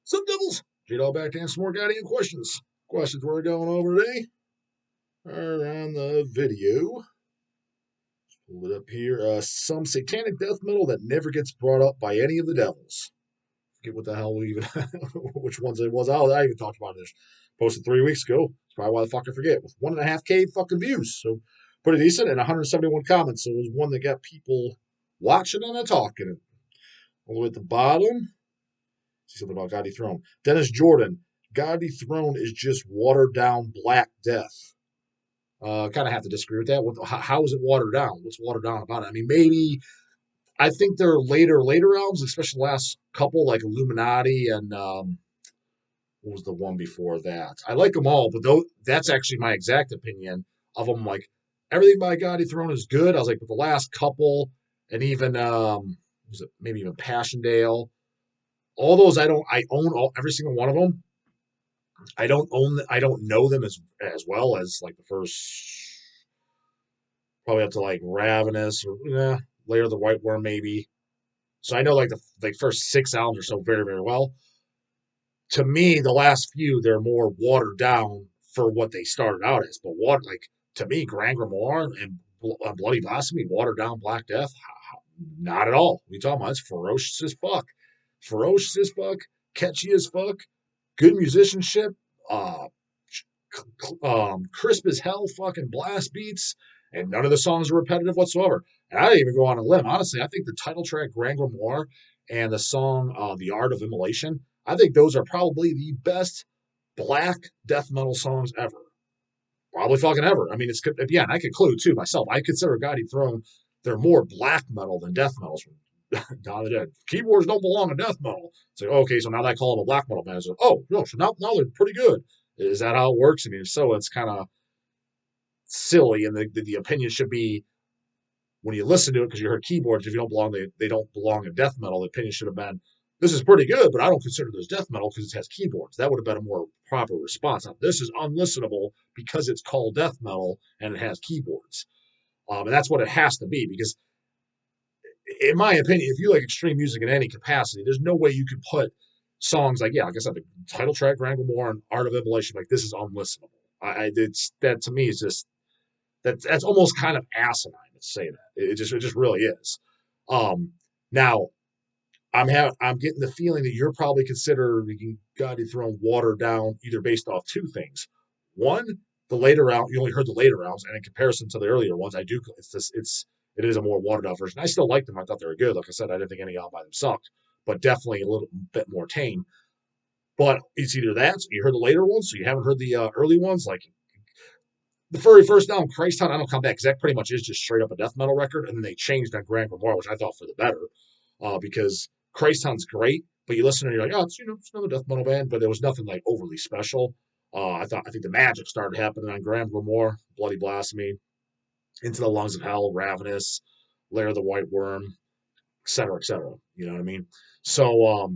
Some devils. J-Dog back to answer some more goddamn questions. Questions we're going over today are on the video. Pull it up here. Some satanic death metal that never gets brought up by any of the devils. Forget what the hell we even, which ones it was. I even talked about this. Posted 3 weeks ago. That's probably why the fuck I forget. With 1.5K fucking views. So pretty decent, and 171 comments. So it was one that got people watching and talking. All the way at the bottom. See something about God Dethroned. Dennis Jordan. God Dethroned is just watered down Black Death. Kind of have to disagree with that. How is it watered down? What's watered down about it? I mean, maybe I think their later albums, especially the last couple, like Illuminati and what was the one before that? I like them all, but that's actually my exact opinion of them. Like everything by God Dethroned is good. I was like, but the last couple, and even was it maybe even Passchendaele? All those I own every single one of them. I don't know them as well as like the first, probably up to like Ravenous or Lair of the White Worm maybe. So I know like the first 6 albums or so very, very well. To me, the last few they're more watered down for what they started out as. But what, like, to me, Grand Grimoire and Bloody Blasphemy, watered down Black Death, not at all. We talking about it's ferocious as fuck, catchy as fuck, good musicianship, uh, crisp as hell, fucking blast beats, and none of the songs are repetitive whatsoever. And I didn't even go on a limb. Honestly, I think the title track Grand Grimoire and the song The Art of Immolation, I think those are probably the best black death metal songs ever. Probably fucking ever. I mean, it's again, I conclude too myself. I consider God Dethroned, they're more black metal than death metal. Dawn of the Dead. Keyboards don't belong in death metal. It's like, okay, so now that I call them a black metal band. So, oh, no, so now they're pretty good. Is that how it works? I mean, if so, it's kind of silly, and the opinion should be when you listen to it because you heard keyboards. If you don't belong, they don't belong in death metal. The opinion should have been, this is pretty good, but I don't consider this death metal because it has keyboards. That would have been a more proper response. Now, this is unlistenable because it's called death metal and it has keyboards, and that's what it has to be because in my opinion, if you like extreme music in any capacity, there's no way you could put songs like, like I said, the title track, Grand Grimoire, and Art of Immolation, like this is unlistenable. It's that to me is just that's almost kind of asinine to say that. It just really is. Now I'm getting the feeling that you're probably considering God Dethroned watered down either based off two things. One, the later round, you only heard the later rounds, and in comparison to the earlier ones, it is a more watered down version. I still liked them. I thought they were good. Like I said, I didn't think any album by them sucked, but definitely a little bit more tame. But it's either that, so you heard the later ones, so you haven't heard the early ones. Like the very first album, Christ Town, I don't come back because that pretty much is just straight up a death metal record, and then they changed on Grand Grimoire, which I thought for the better, because Christ Town's great, but you listen and you're like, oh, it's another death metal band, but there was nothing like overly special. I think the magic started happening on Grand Grimoire, Bloody Blasphemy, Into the Lungs of Hell, Ravenous, Lair of the White Worm, et cetera, et cetera. You know what I mean? So,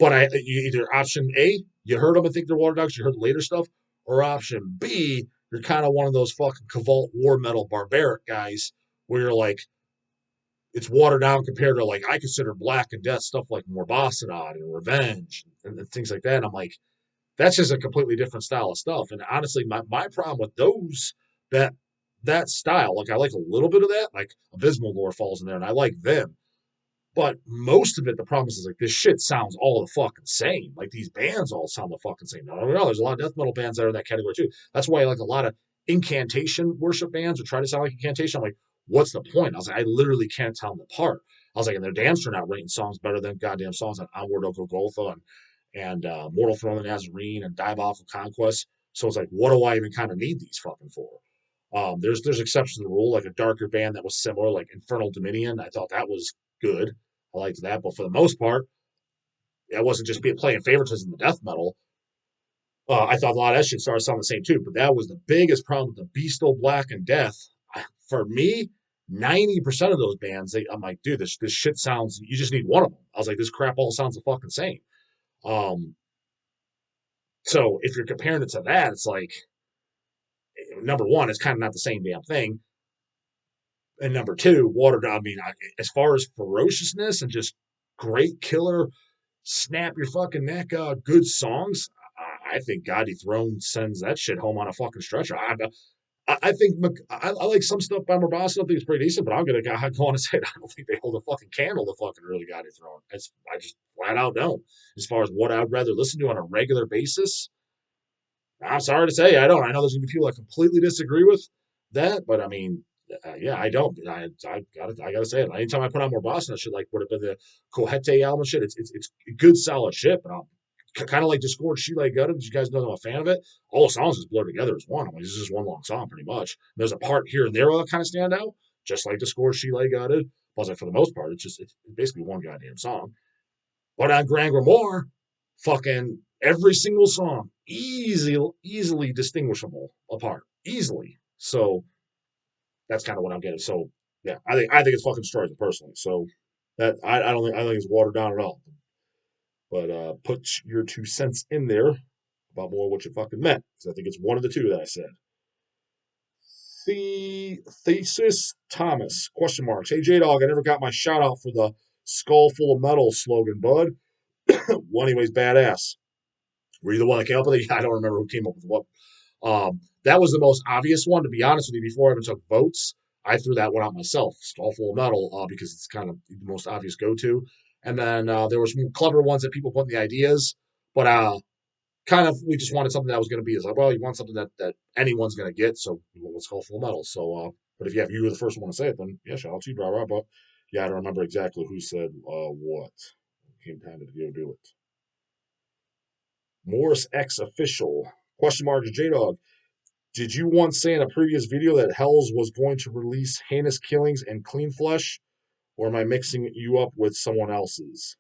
but you either option A, you heard them and think they're watered down because you heard the later stuff, or option B, you're kind of one of those fucking Cavalt war metal barbaric guys where you're like, it's watered down compared to like I consider Black and Death stuff like Morbosodon and Revenge and things like that. And I'm like, that's just a completely different style of stuff. And honestly, my problem with those that style, like I like a little bit of that, like Abysmal Lore falls in there, and I like them. But most of it, the problem is like this shit sounds all the fucking same. Like these bands all sound the fucking same. No. There's a lot of death metal bands that are in that category too. That's why I like a lot of incantation worship bands or try to sound like incantation. I'm like, what's the point? I was like, I literally can't tell them apart. I was like, and they're damn sure not writing songs better than goddamn songs on Onward O Golgotha and Mortal Throne of Nazarene and Diabolical Conquest. So it's like, what do I even kind of need these fucking for? There's exceptions to the rule, like a darker band that was similar, like Infernal Dominion. I thought that was good. I liked that, but for the most part, it wasn't just playing favoritism in the death metal. I thought a lot of that shit started sounding the same too, but that was the biggest problem with the Beastal Black and Death. For me, 90% of those bands, I'm like, dude, this shit sounds. You just need one of them. I was like, this crap all sounds the fucking same. Um, so if you're comparing it to that, it's like number one, it's kind of not the same damn thing. And number two, watered down. I mean, as far as ferociousness and just great killer snap your fucking neck, good songs, I think God Dethroned sends that shit home on a fucking stretcher. I think I like some stuff by Mabasa. I think it's pretty decent, but I'm gonna go on and say I don't think they hold a fucking candle to fucking really God Dethroned. I just flat out don't. As far as what I'd rather listen to on a regular basis, I'm sorry to say I don't. I know there's gonna be people that completely disagree with that, but I mean, yeah, I don't. I gotta say it. Anytime I put on more Boston, that shit like would have been the Kohete album shit. It's good solid shit, but kind of like Discord, She Lay Gutted. Did you guys know I'm a fan of it? All the songs just blur together as one. I mean, it's just one long song pretty much. There's a part here and there that kind of stand out, just like Discord, She Lay Gutted. Plus, like for the most part, it's basically one goddamn song. But on Grand Grimoire, fucking every single song easily distinguishable apart, easily. So that's kind of what I'm getting. So yeah, I think it's fucking destroys it personally. So that I don't think it's watered down at all. But put your 2 cents in there about more what you fucking meant, because I think it's one of the two that I said. The Thesis Thomas question marks. Hey J Dog, I never got my shout out for the skull full of metal slogan, bud. Well, anyways, badass. Were you the one that came up with it? I don't remember who came up with what. That was the most obvious one, to be honest with you. Before I even took votes, I threw that one out myself. Skull full of metal, because it's kind of the most obvious go-to. And then there were some clever ones that people put in the ideas, but kind of we just wanted something that was going to be. It's like, well, you want something that anyone's going to get, so we went with Skull full of metal. So, but if you were the first one to say it, then yeah, shout out to you, blah, blah. But yeah, I don't remember exactly who said what. Came time to go do it. Morris X official question mark to J Dog. Did you once say in a previous video that Hells was going to release Heinous Killings and Clean Flesh, or am I mixing you up with someone else's?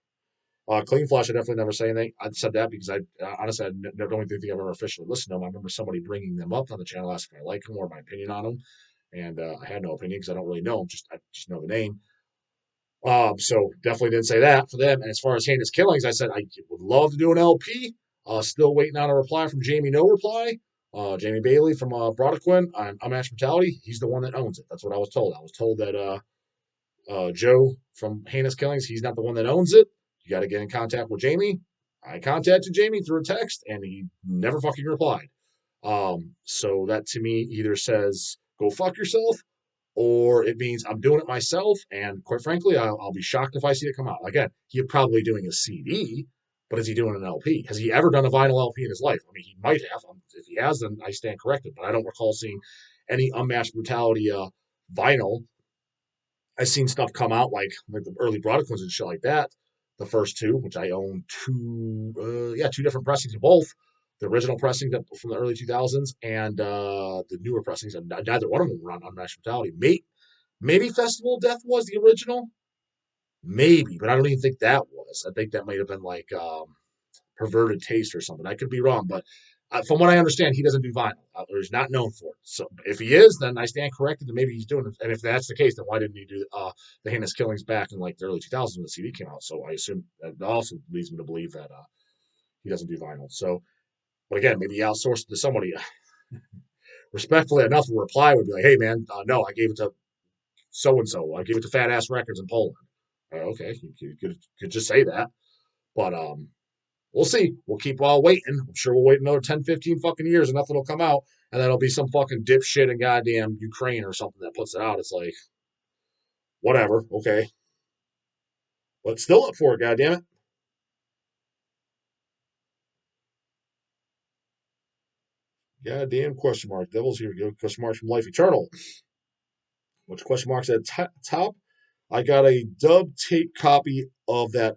Clean Flesh, I definitely never say anything. I said that because I honestly I don't even think I've ever officially listened to them. I remember somebody bringing them up on the channel, asking if I like them or my opinion on them, and I had no opinion because I don't really know them. I just know the name. So definitely didn't say that for them. And as far as Heinous Killings, I said I would love to do an LP. Still waiting on a reply from Jamie. No reply. Jamie Bailey from Brodequin on Unmatched Brutality. He's the one that owns it. That's what I was told. I was told that Joe from Heinous Killings, he's not the one that owns it. You got to get in contact with Jamie. I contacted Jamie through a text, and he never fucking replied. So that to me either says go fuck yourself, or it means I'm doing it myself. And quite frankly, I'll be shocked if I see it come out. Again, he's probably doing a CD, but is he doing an LP? Has he ever done a vinyl LP in his life? I mean, he might have. If he has, then I stand corrected. But I don't recall seeing any Unmatched Brutality vinyl. I've seen stuff come out like the early Broadclones and shit like that. The first two, which I own two different pressings of both. The original pressing from the early 2000s and the newer pressings, and neither one of them were on Unmatched Brutality. Maybe Festival of Death was the original, maybe, but I don't even think that was. I think that might have been like Perverted Taste or something. I could be wrong, but from what I understand, he doesn't do vinyl, or he's not known for it. So if he is, then I stand corrected, and maybe he's doing it. And if that's the case, then why didn't he do the Heinous Killings back in like the early 2000s when the CD came out? So I assume that also leads me to believe that he doesn't do vinyl. So, but again, maybe he outsourced it to somebody. Respectfully enough, the reply would be like, "Hey, man, no, I gave it to so and so. I gave it to Fat Ass Records in Poland." Okay, you could just say that, but we'll see. We'll keep waiting. I'm sure we'll wait another 10, 15 fucking years and nothing will come out. And then it'll be some fucking dipshit in goddamn Ukraine or something that puts it out. It's like, whatever. Okay. But still up for it, goddamn it. Goddamn question mark. Devils here. Go question marks from Life Eternal. Which question marks at top? I got a dub tape copy of that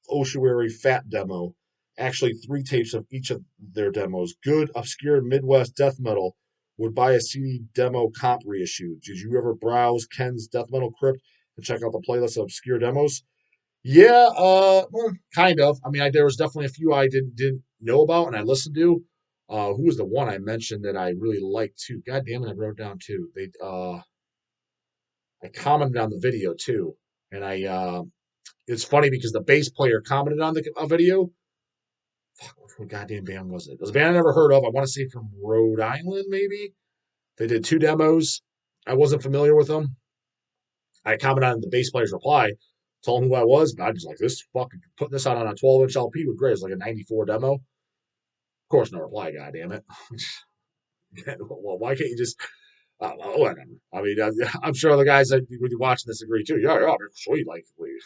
Ossuary Fat demo. Actually, 3 tapes of each of their demos. Good, obscure Midwest death metal. Would buy a CD demo comp reissue. Did you ever browse Ken's Death Metal Crypt and check out the playlist of obscure demos? Yeah, well, kind of. I mean, there was definitely a few I didn't know about and I listened to. Who was the one I mentioned that I really liked too? God damn it, I wrote down too. I commented on the video too, and it's funny because the bass player commented on the video. Fuck, what goddamn band was it? It was a band I never heard of. I want to say from Rhode Island, maybe. They did 2 demos. I wasn't familiar with them. I commented on the bass player's reply. told him who I was, and I just like, this fucking putting this out on a 12-inch LP with Gray is like a 94 demo. Of course, no reply, goddamn it. Well, why can't you just whatever? I mean, I'm sure the guys that when you're watching this agree too. Yeah, sweet. Like, we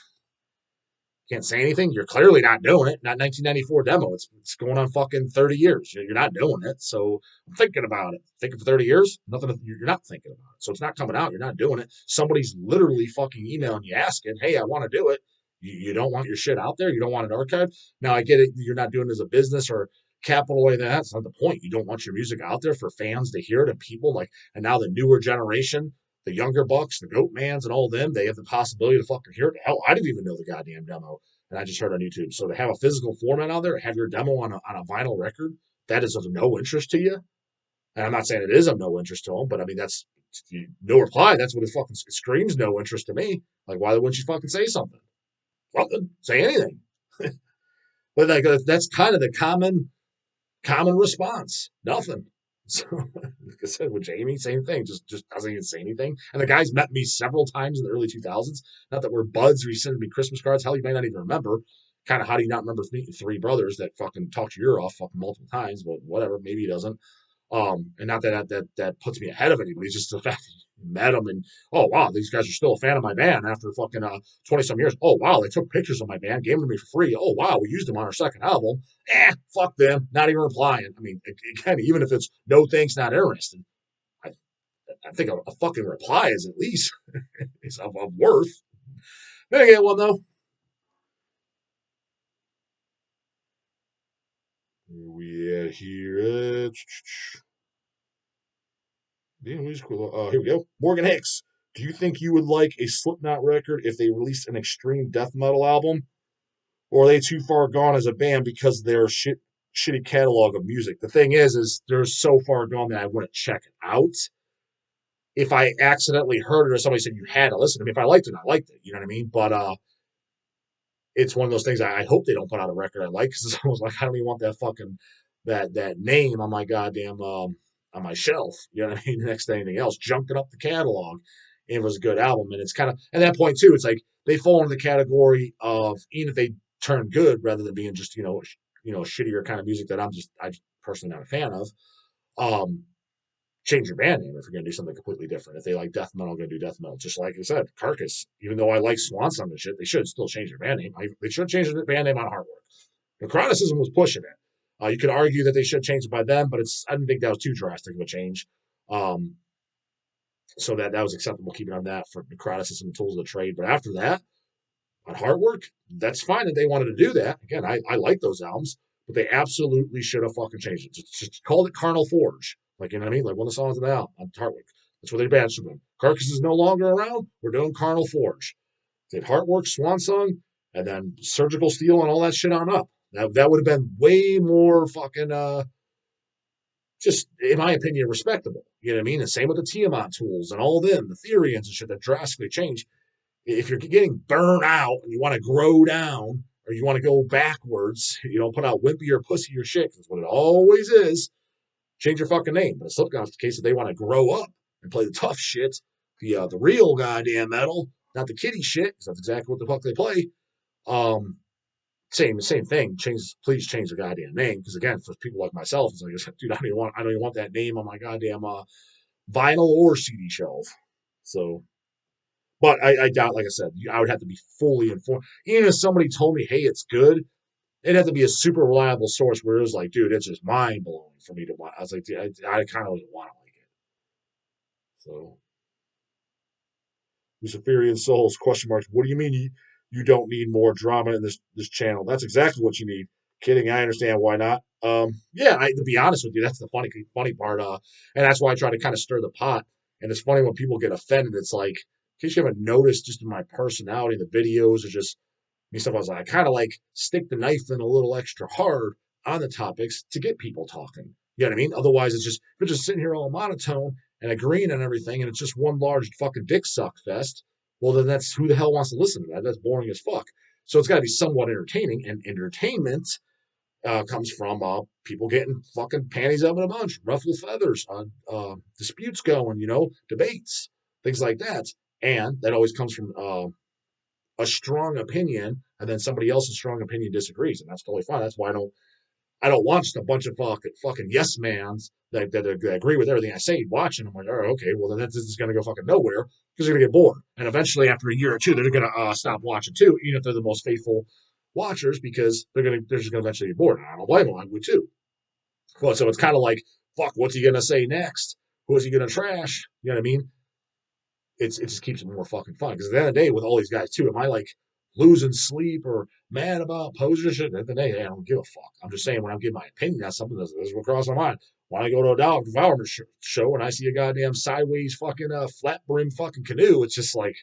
can't say anything. You're clearly not doing it. Not 1994 demo. It's going on fucking 30 years. You're not doing it. So I'm thinking about it. Thinking for 30 years. Nothing. You're not thinking about it. So it's not coming out. You're not doing it. Somebody's literally fucking emailing you asking, "Hey, I want to do it." You don't want your shit out there. You don't want it archived. Now I get it. You're not doing it as a business or capital way. That's not the point. You don't want your music out there for fans to hear it and people like. And now the newer generation, the younger bucks, the goat mans, and all of them, they have the possibility to fucking hear it. Hell, I didn't even know the goddamn demo, and I just heard on YouTube. So to have a physical format out there, have your demo on a vinyl record, that is of no interest to you. And I'm not saying it is of no interest to them, but I mean that's no reply. That's what it fucking screams no interest to me. Like, why wouldn't you fucking say something? Something, say anything. But like that's kind of the common response. Nothing. So, like I said, with Jamie, same thing. Just doesn't even say anything. And the guy's met me several times in the early 2000s. Not that we're buds or he sent me Christmas cards. Hell, you might not even remember. Kind of how do you not remember three brothers that fucking talked your ear off fucking multiple times? But whatever, maybe he doesn't. And not that puts me ahead of anybody. It's just the fact that you met them and oh wow, these guys are still a fan of my band after fucking 20 some years. Oh wow, they took pictures of my band, gave them to me for free. Oh wow, we used them on our second album. Fuck them, not even replying. I mean, again, even if it's no thanks, not interested. I, I think a fucking reply is at least is of worth. Maybe get one though. Where we at here? Yeah, here we go. Morgan Hicks. Do you think you would like a Slipknot record if they released an extreme death metal album? Or are they too far gone as a band because of their shitty catalog of music? The thing is they're so far gone that I wouldn't check it out. If I accidentally heard it or somebody said you had to listen to me, if I liked it, I liked it. You know what I mean? But it's one of those things I hope they don't put out a record I like because it's almost like I don't even want that fucking that name on my goddamn on my shelf. You know what I mean? Next to anything else, junking up the catalog. It was a good album, and it's kind of at that point too. It's like they fall into the category of even if they turn good rather than being just shittier kind of music that I personally not a fan of. Um, Change your band name if you're going to do something completely different. If they like death metal, going to do death metal. Just like I said, Carcass. Even though I like Swan Song and shit, they should still change their band name. They should change their band name on Hard Work. Necroticism was pushing it. You could argue that they should change it by then, but I didn't think that was too drastic of a change. So that was acceptable keeping on that for Necroticism and Tools of the Trade. But after that, on Hard Work, that's fine that they wanted to do that. Again, I like those albums, but they absolutely should have fucking changed it. Just called it Carnal Forge. Like, you know what I mean? Like one of the songs of the album on Hard Work. That's where they badged them. Carcass is no longer around. We're doing Carnal Forge. Did Hard Work, Swan Song, and then Surgical Steel and all that shit on up. That would have been way more fucking just in my opinion, respectable. You know what I mean? And same with the Tiamat tools and all of them, the Therians and shit that drastically change. If you're getting burned out and you want to grow down or you want to go backwards, put out wimpy or pussy or shit, that's what it always is. Change your fucking name. But Slipknot's the case that they want to grow up and play the tough shit, the real goddamn metal, not the kiddie shit, because that's exactly what the fuck they play. Same thing. Please change the goddamn name, because again, for people like myself, it's like, dude, I don't even want that name on my goddamn vinyl or CD shelf. So, but I doubt, like I said, I would have to be fully informed. Even if somebody told me, hey, it's good, it'd have to be a super reliable source where it was like, dude, it's just mind blowing for me to watch. I was like, dude, I kind of want to like it. So, Luciferian Souls, question marks. What do you mean you don't need more drama in this channel? That's exactly what you need. Kidding, I understand why not. Yeah, to be honest with you, that's the funny part. And that's why I try to kind of stir the pot. And it's funny when people get offended. It's like, in case you haven't noticed, just in my personality, the videos are just me stuff. I was like, I kind of like stick the knife in a little extra hard on the topics to get people talking. You know what I mean? Otherwise, we're just sitting here all monotone and agreeing on everything, and it's just one large fucking dick suck fest. Well, then that's who the hell wants to listen to that? That's boring as fuck. So it's got to be somewhat entertaining, and entertainment comes from people getting fucking panties up in a bunch, ruffle feathers, disputes going, debates, things like that. And that always comes from a strong opinion, and then somebody else's strong opinion disagrees, and that's totally fine. That's why I don't watch a bunch of fucking yes mans that agree with everything I say. Watching, I'm like, oh, okay, well then this is gonna go fucking nowhere because they're gonna get bored, and eventually after a year or two, they're gonna stop watching too, even if they're the most faithful watchers, because they're just gonna eventually get bored. And I don't blame them. I would too. Well, so it's kind of like, fuck, what's he gonna say next? Who is he gonna trash? You know what I mean? It just keeps it more fucking fun. Because at the end of the day, with all these guys too, am I like losing sleep or mad about posers? At the end of the day, hey, I don't give a fuck. I'm just saying when I'm giving my opinion, that's something that's what crosses my mind. When I go to a dog development show and I see a goddamn sideways fucking flat brim fucking canoe, it's just like,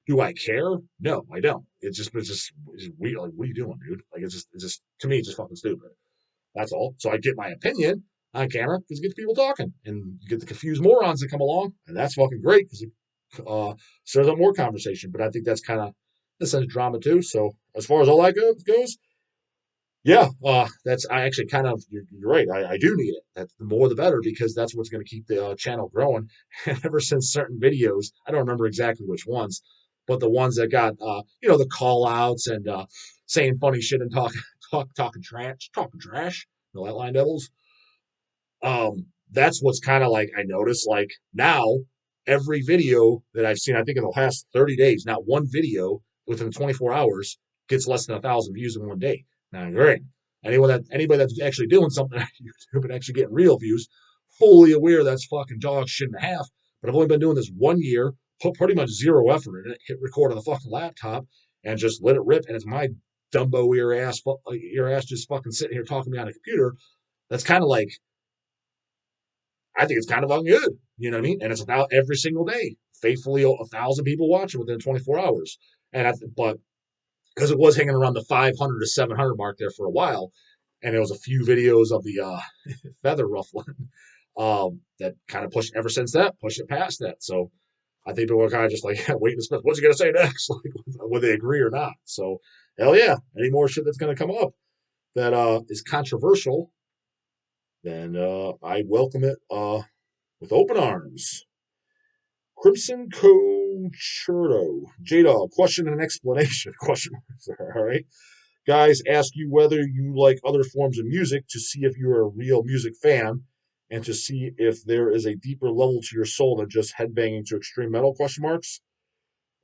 do I care? No, I don't. It's weird. Like, what are you doing, dude? Like, it's just to me, it's just fucking stupid. That's all. So I get my opinion on camera because it gets people talking, and you get the confused morons that come along, and that's fucking great because it stirs up more conversation. But I think that's kind of this sense drama too. So as far as all that goes, yeah, that's I actually kind of you're right. I do need it. That's the more the better because that's what's going to keep the channel growing. And ever since certain videos, I don't remember exactly which ones, but the ones that got the call outs and saying funny shit and talking trash, the Line Devils. That's what's kind of like I noticed. Like now, every video that I've seen, I think in the last 30 days, not one video within 24 hours gets less than 1,000 views in one day. Now, great. Anybody that's actually doing something on YouTube and actually getting real views, fully aware that's fucking dog shit and a half. But I've only been doing this 1 year, put pretty much zero effort in it, hit record on the fucking laptop, and just let it rip. And it's my Dumbo ear ass just fucking sitting here talking to me on a computer. That's kind of like I think it's kind of fucking good. You know what I mean? And it's about every single day. Faithfully, 1,000 people watching within 24 hours. But because it was hanging around the 500 to 700 mark there for a while, and there was a few videos of the feather ruffling that kind of pushed ever since that, pushed it past that. So I think people are kind of just like waiting to spend. What's he gonna say next? Like, whether they agree or not. So hell yeah, any more shit that's gonna come up that is controversial, then I welcome it with open arms. Crimson Concerto. J-Dog, question and explanation. Question marks. All right. Guys ask you whether you like other forms of music to see if you're a real music fan and to see if there is a deeper level to your soul than just headbanging to extreme metal, question marks.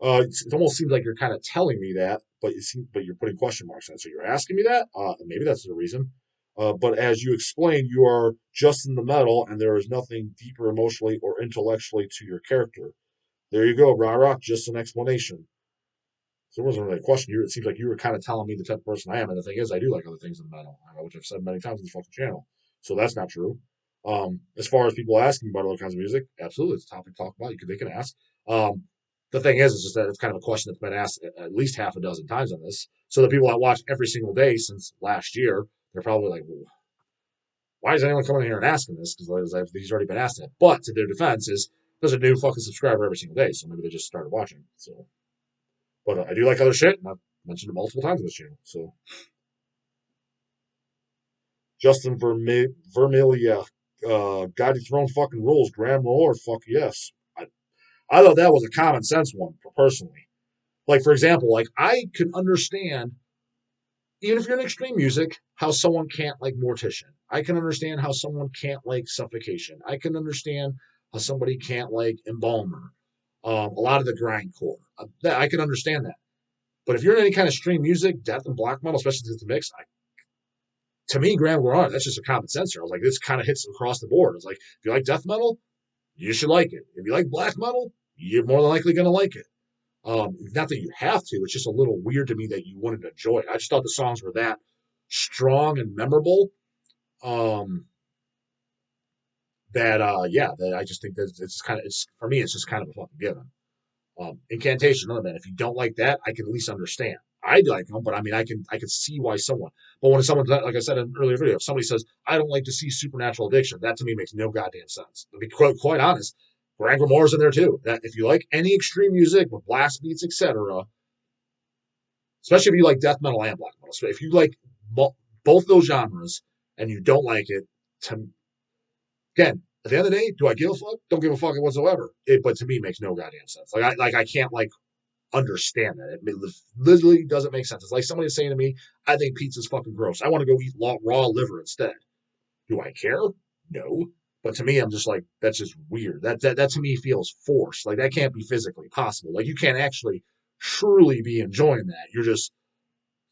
It almost seems like you're kind of telling me that, but you're putting question marks on it. So you're asking me that? Maybe that's the reason. But as you explained, you are just in the metal, and there is nothing deeper emotionally or intellectually to your character. There you go, rah rah. Just an explanation. So it wasn't really a question. It seems like you were kind of telling me the type of person I am. And the thing is, I do like other things in metal, which I've said many times on this fucking channel. So that's not true. As far as people asking about other kinds of music, absolutely, it's a topic to talk about. They can ask. The thing is, it's just that it's kind of a question that's been asked at least half a dozen times on this. So the people that watch every single day since last year, they're probably like, well, why is anyone coming here and asking this? Because he's already been asked it. But to their defense, is there's a new fucking subscriber every single day, so maybe they just started watching. So, but I do like other shit, and I've mentioned it multiple times on this channel. So, Justin Vermilia, God Dethroned fucking rules. Graham Roar, fuck yes. I thought that was a common sense one, personally. Like, for example, like I can understand, even if you're in extreme music, how someone can't like Mortician. I can understand how someone can't like Suffocation. I can understand how somebody can't like Embalmer. A lot of the grindcore. I can understand that. But if you're in any kind of extreme music, death and black metal, especially if it's a mix, to me, Grand Warren, that's just a common sense here. I was like, this kind of hits across the board. It's like, if you like death metal, you should like it. If you like black metal, you're more than likely going to like it. Not that you have to. It's just a little weird to me that you wouldn't enjoy it. I just thought the songs were that strong and memorable. Um, that I just think that it's kind of it's for me. It's just kind of a fucking given. Incantation, another man. If you don't like that, I can at least understand. I like them, but I mean, I can see why someone. But when someone, like I said in an earlier video, if somebody says I don't like to see supernatural addiction, that to me makes no goddamn sense. To be quite honest, Greg Moore's in there too. That if you like any extreme music with blast beats, etc., especially if you like death metal and black metal, so if you like both those genres and you don't like it, to again, at the end of the day, do I give a fuck? Don't give a fuck whatsoever. But to me, it makes no goddamn sense. Like I can't like understand that. It literally doesn't make sense. It's like somebody saying to me, I think pizza's fucking gross. I want to go eat raw liver instead. Do I care? No. But to me, I'm just like, that's just weird. That to me feels forced. Like that can't be physically possible. Like you can't actually truly be enjoying that. You're just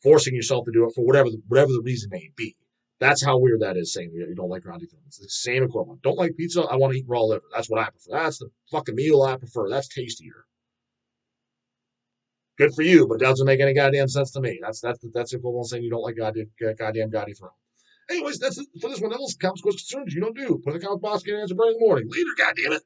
forcing yourself to do it for whatever the reason may be. That's how weird that is saying you don't like God Dethroned. It's the same equivalent. Don't like pizza? I want to eat raw liver. That's what I prefer. That's the fucking meal I prefer. That's tastier. Good for you, but doesn't make any goddamn sense to me. That's equivalent saying you don't like goddamn God Dethroned. Anyways, that's it for this one. Else comments, questions, concerns you don't do. Put in the comment box, get an answer by the morning. Later, goddammit.